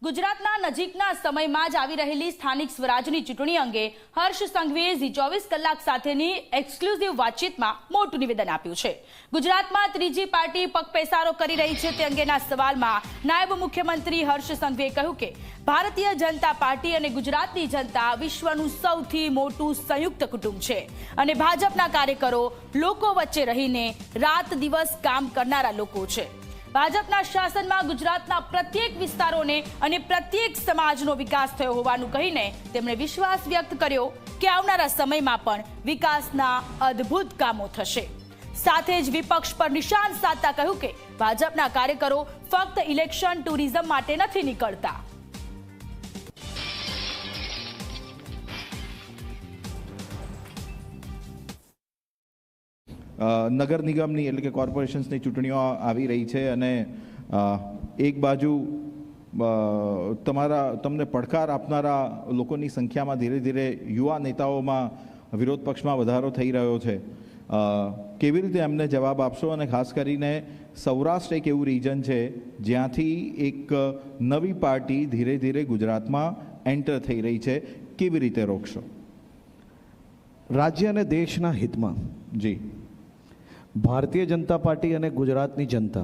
ગુજરાતના નજીકના સમયમાં જ આવી રહેલી સ્થાનિક સ્વરાજની ચૂંટણી અંગે હર્ષ સંઘવીએ ઝી24 કલાક સાથેની એક્સક્લુઝિવ વાતચીતમાં મોટું નિવેદન આપ્યું છે। ગુજરાતમાં ત્રીજી પાર્ટી પગપેસારો કરી રહી છે તે અંગેના સવાલમાં નાયબ મુખ્યમંત્રી હર્ષ સંઘવીએ કહ્યું કે ભારતીય જનતા પાર્ટી અને ગુજરાતની જનતા વિશ્વનું સૌથી મોટું સંયુક્ત કુટુંબ છે અને ભાજપના કાર્યકરો લોકો વચ્ચે રહીને રાત દિવસ કામ કરનારા લોકો છે। ભાજપના શાસનમાં ગુજરાતના પ્રત્યેક વિસ્તારોને અને પ્રત્યેક સમાજનો વિકાસ થયો હોવાનું કહીને તેમણે વિશ્વાસ વ્યક્ત કર્યો કે આવનારા સમયમાં પણ વિકાસના અદ્ભુત કામો થશે। સાથે જ વિપક્ષ પર નિશાન સાધતા કહ્યું કે ભાજપના કાર્યકરો ફક્ત ઇલેક્શન ટુરિઝમ માટે નથી નીકળતા। નગર નિગમની એટલે કે કોર્પોરેશન્સની ચૂંટણીઓ આવી રહી છે અને એક બાજુ તમને પડકાર આપનારા લોકોની સંખ્યામાં ધીરે ધીરે યુવા નેતાઓમાં વિરોધ પક્ષમાં વધારો થઈ રહ્યો છે। કેવી રીતે એમને જવાબ આપશો અને ખાસ કરીને સૌરાષ્ટ્ર એક એવું રીજન છે જ્યાંથી એક નવી પાર્ટી ધીરે ધીરે ગુજરાતમાં એન્ટર થઈ રહી છે, કેવી રીતે રોકશો? રાજ્ય અને દેશના હિતમાં જી ભારતીય જનતા પાર્ટી અને ગુજરાતની જનતા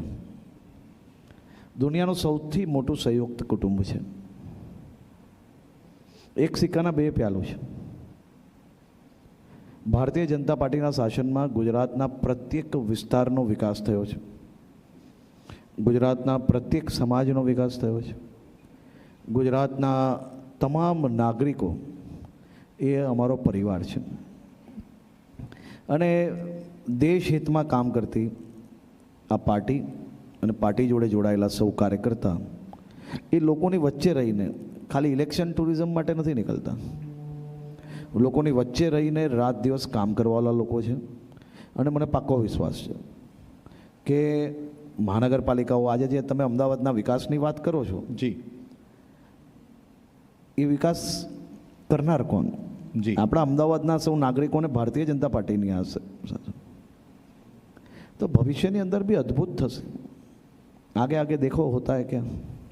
દુનિયાનું સૌથી મોટું સંયુક્ત કુટુંબ છે। એક સિક્કાના બે પહેલું છે। ભારતીય જનતા પાર્ટીના શાસનમાં ગુજરાતના પ્રત્યેક વિસ્તારનો વિકાસ થયો છે, ગુજરાતના પ્રત્યેક સમાજનો વિકાસ થયો છે, ગુજરાતના તમામ નાગરિકો એ અમારો પરિવાર છે અને દેશ હિતમાં કામ કરતી આ પાર્ટી અને પાર્ટી જોડે જોડાયેલા સૌ કાર્યકર્તા એ લોકોની વચ્ચે રહીને ખાલી ઇલેક્શન ટુરિઝમ માટે નથી નીકળતા, લોકોની વચ્ચે રહીને રાત દિવસ કામ કરવાવાળા લોકો છે। અને મને પાક્કો વિશ્વાસ છે કે મહાનગરપાલિકાઓ આજે જે તમે અમદાવાદના વિકાસની વાત કરો છો જી, એ વિકાસ કરનાર કોણ? જી આપણા અમદાવાદના સૌ નાગરિકોને ભારતીય જનતા પાર્ટીની આ तो भविष्य ની અંદર भी अद्भुत થશે। आगे आगे देखो होता है क्या।